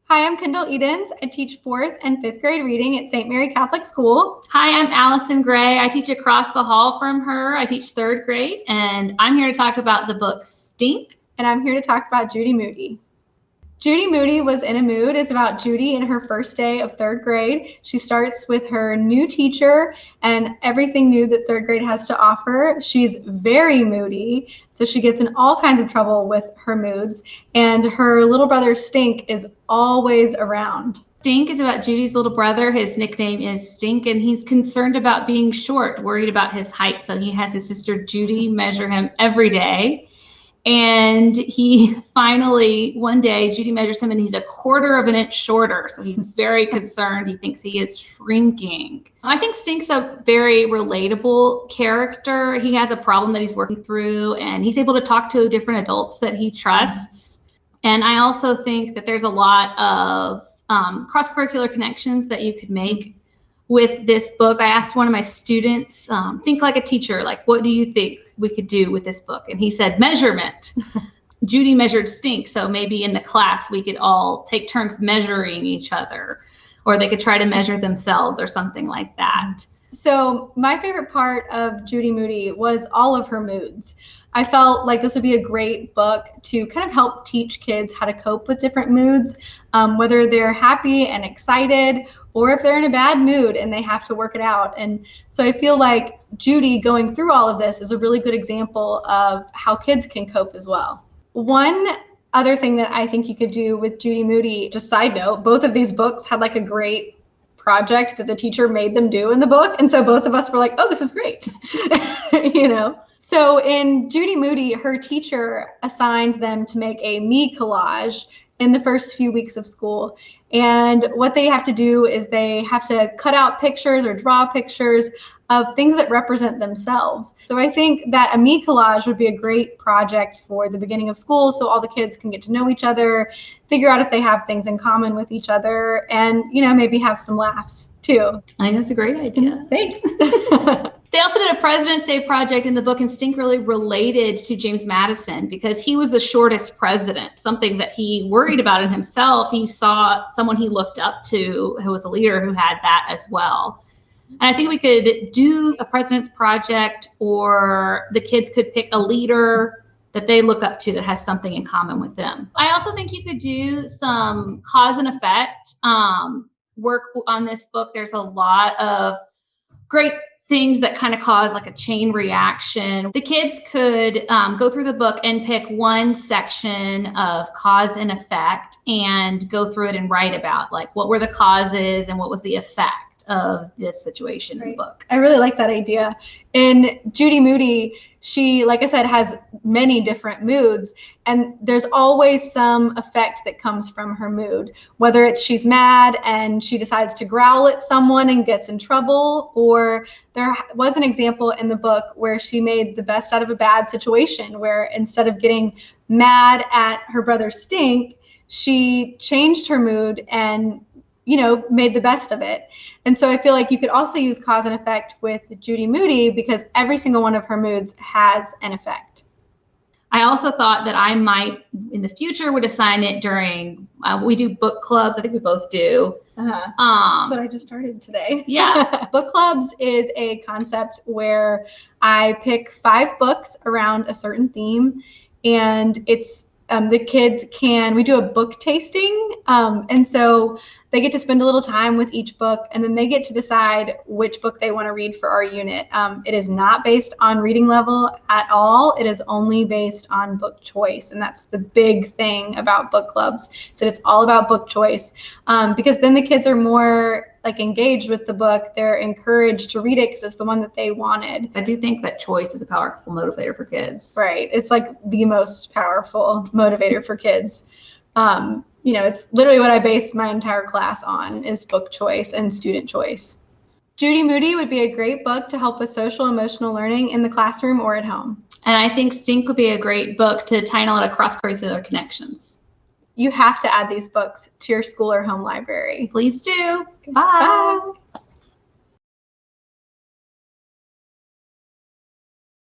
Hi, I'm Kyndel Edens. I teach 4th and 5th grade reading at St. Mary Catholic School. Hi, I'm Alison Gray. I teach across the hall from her. I teach 3rd grade, and I'm here to talk about the book Stink. And I'm here to talk about Judy Moody. Judy Moody Was in a Mood is about Judy in her first day of 3rd grade. She starts with her new teacher and everything new that 3rd grade has to offer. She's very moody, so she gets in all kinds of trouble with her moods. And her little brother Stink is always around. Stink is about Judy's little brother. His nickname is Stink, and he's concerned about being short, worried about his height. So he has his sister Judy measure him every day. And he finally, one day, Judy measures him and he's 1/4 of an inch shorter. So he's very concerned. He thinks he is shrinking. I think Stink's a very relatable character. He has a problem that he's working through, and he's able to talk to different adults that he trusts. And I also think that there's a lot of cross-curricular connections that you could make with this book. I asked one of my students, think like a teacher, like, what do you think we could do with this book? And he said, measurement. Judy measured Stink, so maybe in the class we could all take turns measuring each other, or they could try to measure themselves or something like that. So my favorite part of Judy Moody was all of her moods. I felt like this would be a great book to kind of help teach kids how to cope with different moods, whether they're happy and excited, or if they're in a bad mood and they have to work it out. And so I feel like Judy going through all of this is a really good example of how kids can cope as well. One other thing that I think you could do with Judy Moody, just side note, both of these books had like a great project that the teacher made them do in the book. And so both of us were like, oh, this is great, you know? So in Judy Moody, her teacher assigns them to make a me collage in the first few weeks of school. And what they have to do is they have to cut out pictures or draw pictures of things that represent themselves. So I think that a me collage would be a great project for the beginning of school, so all the kids can get to know each other, figure out if they have things in common with each other, and, you know, maybe have some laughs too. I think that's a great idea. Thanks. They also did a President's Day project in the book, and Stink really related to James Madison because he was the shortest president, something that he worried about in himself. He saw someone he looked up to who was a leader who had that as well. And I think we could do a president's project, or the kids could pick a leader that they look up to that has something in common with them. I also think you could do some cause and effect work on this book. There's a lot of great things that kind of cause like a chain reaction. The kids could go through the book and pick one section of cause and effect and go through it and write about like what were the causes and what was the effect of this situation in the book. I really like that idea. In Judy Moody, she, like I said, has many different moods, and there's always some effect that comes from her mood, whether it's she's mad and she decides to growl at someone and gets in trouble, or there was an example in the book where she made the best out of a bad situation, where instead of getting mad at her brother Stink, she changed her mood and, you know, made the best of it. And so I feel like you could also use cause and effect with Judy Moody because every single one of her moods has an effect. I also thought that I might, in the future, would assign it during, we do book clubs. I think we both do. That's what I just started today. Yeah. Book clubs is a concept where I pick 5 books around a certain theme, and it's the kids we do a book tasting. And so they get to spend a little time with each book, and then they get to decide which book they want to read for our unit. It is not based on reading level at all. It is only based on book choice. And that's the big thing about book clubs. So it's all about book choice, because then the kids are more like engaged with the book. They're encouraged to read it because it's the one that they wanted. I do think that choice is a powerful motivator for kids. Right. It's like the most powerful motivator for kids. You know, it's literally what I based my entire class on is book choice and student choice. Judy Moody would be a great book to help with social emotional learning in the classroom or at home. And I think Stink would be a great book to tie in a lot of cross-curricular connections. You have to add these books to your school or home library. Please do. Bye. Bye.